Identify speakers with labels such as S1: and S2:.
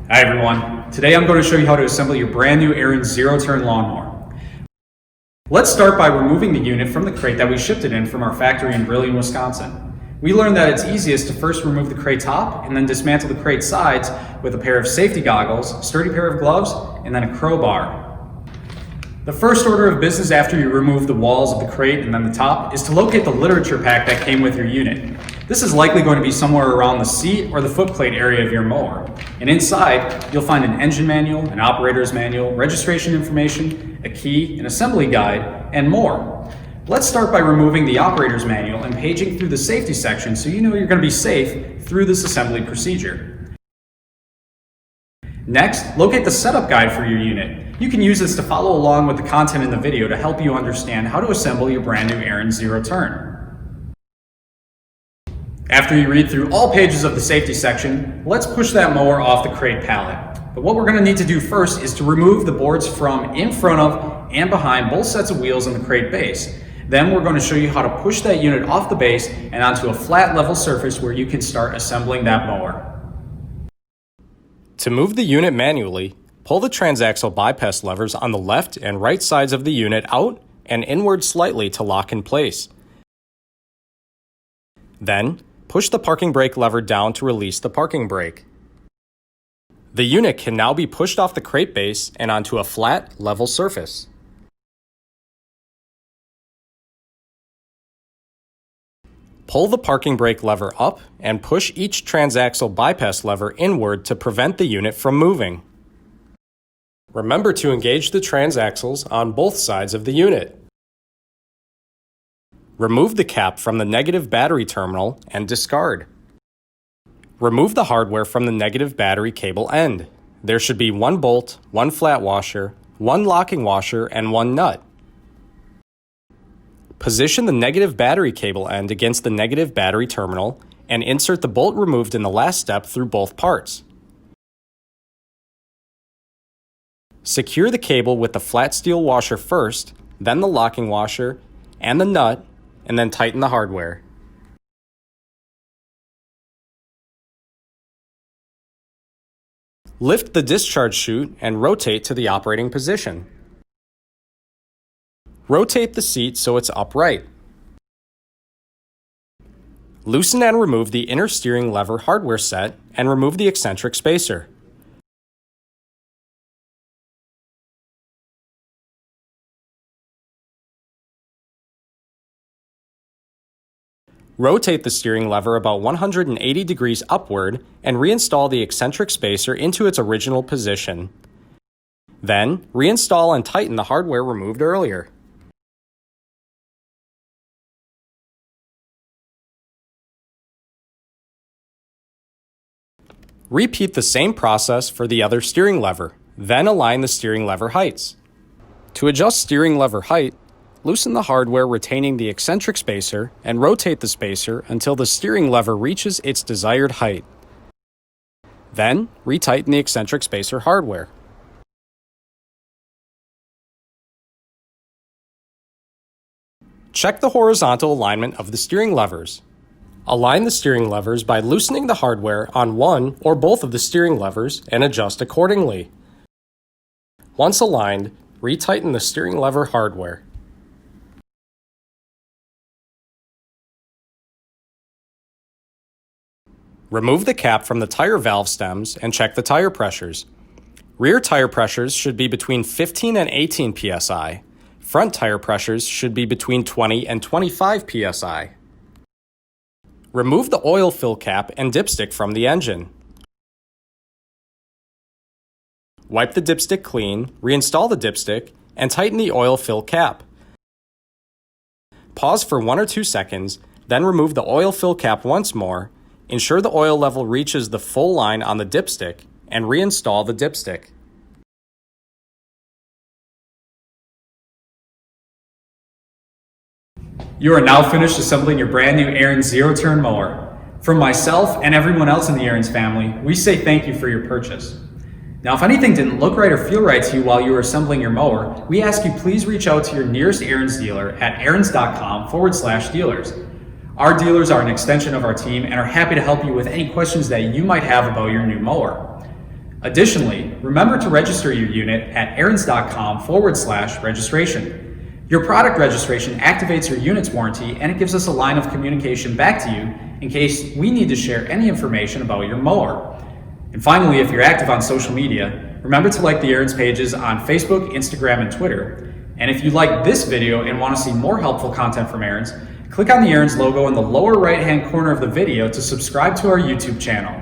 S1: Hi everyone, today I'm going to show you how to assemble your brand new Ariens zero-turn lawnmower. Let's start by removing the unit from the crate that we shipped it in from our factory in Brillion, Wisconsin. We learned that it's easiest to first remove the crate top and then dismantle the crate sides with a pair of safety goggles, a sturdy pair of gloves, and then a crowbar. The first order of business after you remove the walls of the crate and then the top is to locate the literature pack that came with your unit. This is likely going to be somewhere around the seat or the footplate area of your mower. And inside, you'll find an engine manual, an operator's manual, registration information, a key, an assembly guide, and more. Let's start by removing the operator's manual and paging through the safety section so you know you're going to be safe through this assembly procedure. Next, locate the setup guide for your unit. You can use this to follow along with the content in the video to help you understand how to assemble your brand new Ariens zero-turn. After you read through all pages of the safety section, let's push that mower off the crate pallet. But what we're going to need to do first is to remove the boards from in front of and behind both sets of wheels in the crate base. Then we're going to show you how to push that unit off the base and onto a flat level surface where you can start assembling that mower.
S2: To move the unit manually, pull the transaxle bypass levers on the left and right sides of the unit out and inward slightly to lock in place. Then, push the parking brake lever down to release the parking brake. The unit can now be pushed off the crate base and onto a flat, level surface. Pull the parking brake lever up and push each transaxle bypass lever inward to prevent the unit from moving. Remember to engage the transaxles on both sides of the unit. Remove the cap from the negative battery terminal and discard. Remove the hardware from the negative battery cable end. There should be one bolt, one flat washer, one locking washer, and one nut. Position the negative battery cable end against the negative battery terminal and insert the bolt removed in the last step through both parts. Secure the cable with the flat steel washer first, then the locking washer and the nut, and then tighten the hardware. Lift the discharge chute and rotate to the operating position. Rotate the seat so it's upright. Loosen and remove the inner steering lever hardware set and remove the eccentric spacer. Rotate the steering lever about 180 degrees upward and reinstall the eccentric spacer into its original position. Then, reinstall and tighten the hardware removed earlier. Repeat the same process for the other steering lever, then align the steering lever heights. To adjust steering lever height, loosen the hardware retaining the eccentric spacer and rotate the spacer until the steering lever reaches its desired height. Then, retighten the eccentric spacer hardware. Check the horizontal alignment of the steering levers. Align the steering levers by loosening the hardware on one or both of the steering levers and adjust accordingly. Once aligned, retighten the steering lever hardware. Remove the cap from the tire valve stems and check the tire pressures. Rear tire pressures should be between 15 and 18 psi. Front tire pressures should be between 20 and 25 psi. Remove the oil fill cap and dipstick from the engine. Wipe the dipstick clean, reinstall the dipstick, and tighten the oil fill cap. Pause for 1 or 2 seconds, then remove the oil fill cap once more. Ensure the oil level reaches the full line on the dipstick, and reinstall the dipstick.
S1: You are now finished assembling your brand new Ariens zero-turn mower. From myself and everyone else in the Ariens family, we say thank you for your purchase. Now, if anything didn't look right or feel right to you while you were assembling your mower, we ask you please reach out to your nearest Ariens dealer at ariens.com/dealers. Our dealers are an extension of our team and are happy to help you with any questions that you might have about your new mower. Additionally, remember to register your unit at ariens.com/registration. Your product registration activates your unit's warranty, and it gives us a line of communication back to you in case we need to share any information about your mower. And finally, if you're active on social media, remember to like the Ariens pages on Facebook, Instagram, and Twitter. And if you like this video and want to see more helpful content from Ariens, click on the Ariens logo in the lower right-hand corner of the video to subscribe to our YouTube channel.